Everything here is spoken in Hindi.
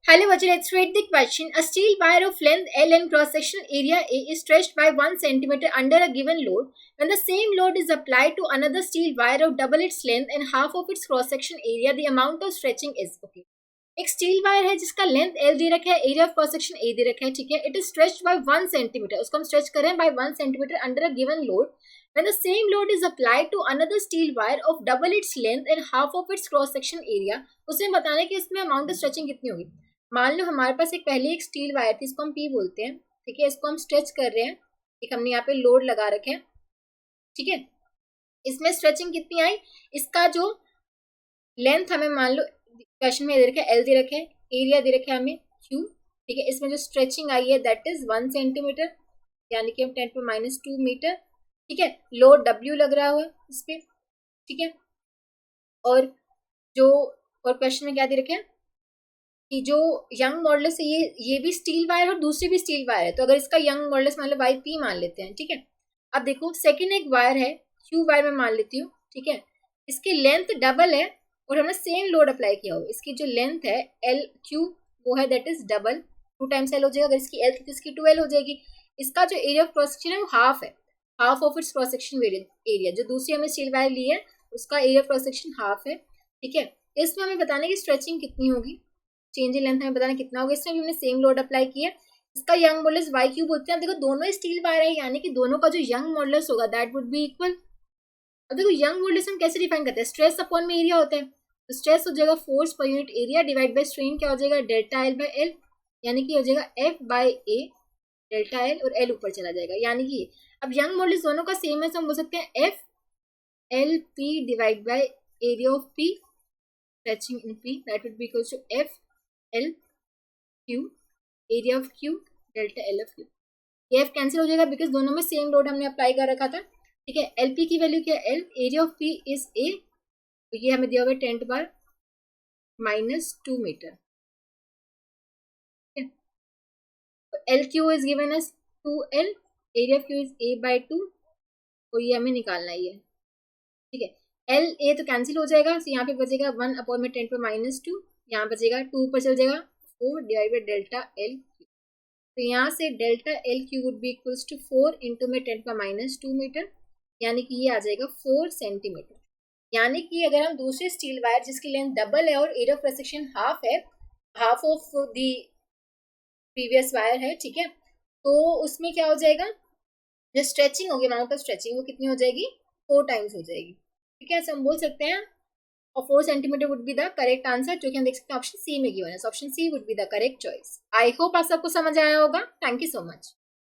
Hello, let's read the question. A steel wire of length L and cross-section area A is stretched by 1 centimeter under a given load. When the same load is applied to another steel wire of double its length and half of its cross-section area, the amount of stretching is okay. एक स्टील वायर है जिसका लेंथ L दे रखा है, area of cross section A दे रखा है, ठीक है. It is stretched by 1 centimetre, उसको हम स्ट्रेच करें by 1 centimetre under a given load. When the same load is applied to another steel wire of double its length and half of its cross section area, उसे बताना है कि इसमें अमाउंट ऑफ स्ट्रेचिंग कितनी होगी. मान लो हमारे पास एक पहले एक स्टील वायर थी, इसको हम P बोलते हैं, ठीक है. इसको हम स्ट्रेच कर रहे हैं, एक हमने यहाँ पे लोड लगा रखे हैं, ठीक है. इसमें स्ट्रेचिंग कितनी आई, इसका जो लेंथ हमें मान लो क्वेश्चन में दे रखा है L दे रखा है, एरिया दे रखा है हमें Q, ठीक है. इसमें जो स्ट्रेचिंग आई है दैट इज 1 सेंटीमीटर, यानी कि हम 10⁻² मीटर, ठीक है. लोड W लग रहा हुआ इस पे, ठीक है. और जो और क्वेश्चन में क्या दे रखे हैं कि जो यंग मॉडुलस है ये भी स्टील वायर और दूसरी भी स्टील वायर है, तो अगर इसका यंग मॉडुलस मान लो YP मान लेते हैं, ठीक है. अब देखो सेकेंड एक वायर है Q वायर में मान लेती हूँ, ठीक है. इसकी लेंथ डबल है और हमने सेम लोड अप्लाई किया हो. इसकी जो लेंथ है LQ वो है that is double, 2 times L हो जाएगा. अगर इसकी L थी तो इसकी 2L हो जाएगी. इसका जो एरिया ऑफ क्रॉस सेक्शन है वो हाफ है, half of its cross section area. जो दूसरी हमने स्टील वायर ली है उसका area of cross section half है, ठीक है. इसमें हमें बताना है कि स्ट्रेचिंग कितनी होगी, चेंज इन लेंथ हमें बताना कितना होगा. इसमें भी हमने सेम लोड अप्लाई किया. इसका यंग मॉडुलस YQ बोलते हैं. देखो दोनों स्टील वायर है, यानी कि दोनों का जो यंग मॉडुलस होगा दैट वुड बी इक्वल. अब देखो यंग मॉडुलस हम कैसे डिफाइन करते हैं, स्ट्रेस अपॉन में एरिया होता है, तो स्ट्रेस हो जाएगा force per unit area divide by strain क्या हो जाएगा डेल्टा L बाय L, यानी कि हो जाएगा F by A delta L और L ऊपर चला जाएगा, यानी कि अब यंग मॉडुलस दोनों का सेम है, तो हम बोल सकते हैं FLP divide by area of P stretching in P that would be equal to FLQ area of Q delta L of Q. ये F कैंसिल हो जाएगा बिकॉज दोनों में सेम लोड हमने अप्लाई कर रखा था, ठीक है. LP की वैल्यू क्या है L, area of P is A, तो ये हमें दिया हुआ है 10⁻² metre. LQ is given as 2L, area of Q is A by 2, और ये हमें निकालना ही है, ठीक है. L A तो कैंसिल हो जाएगा, तो यहाँ पे बचेगा 1/10⁻², यहाँ बचेगा 2 ऊपर चल जाएगा 4 डिवाइड बाई डेल्टा LQ. तो यहाँ से delta LQ would be equals to 4 into में 10⁻² मीटर, यानी कि ये आ जाएगा 4 सेंटीमीटर. यानी कि अगर हम दूसरे स्टील वायर जिसकी लेंथ डबल है और area of cross section half है, half of the previous wire है, ठीक है, तो उसमें क्या हो जाएगा, जो स्ट्रेचिंग होगी अमाउंट ऑफ स्ट्रेचिंग वो कितनी हो जाएगी 4 टाइम्स हो जाएगी, ठीक है. ऐसे हम बोल सकते हैं और 4 centimetre would be the correct answer, जो कि हम देख सकते हैं ऑप्शन सी में गिवन है. Option C would be the correct choice. I hope आप सबको समझ आया होगा. Thank you so much.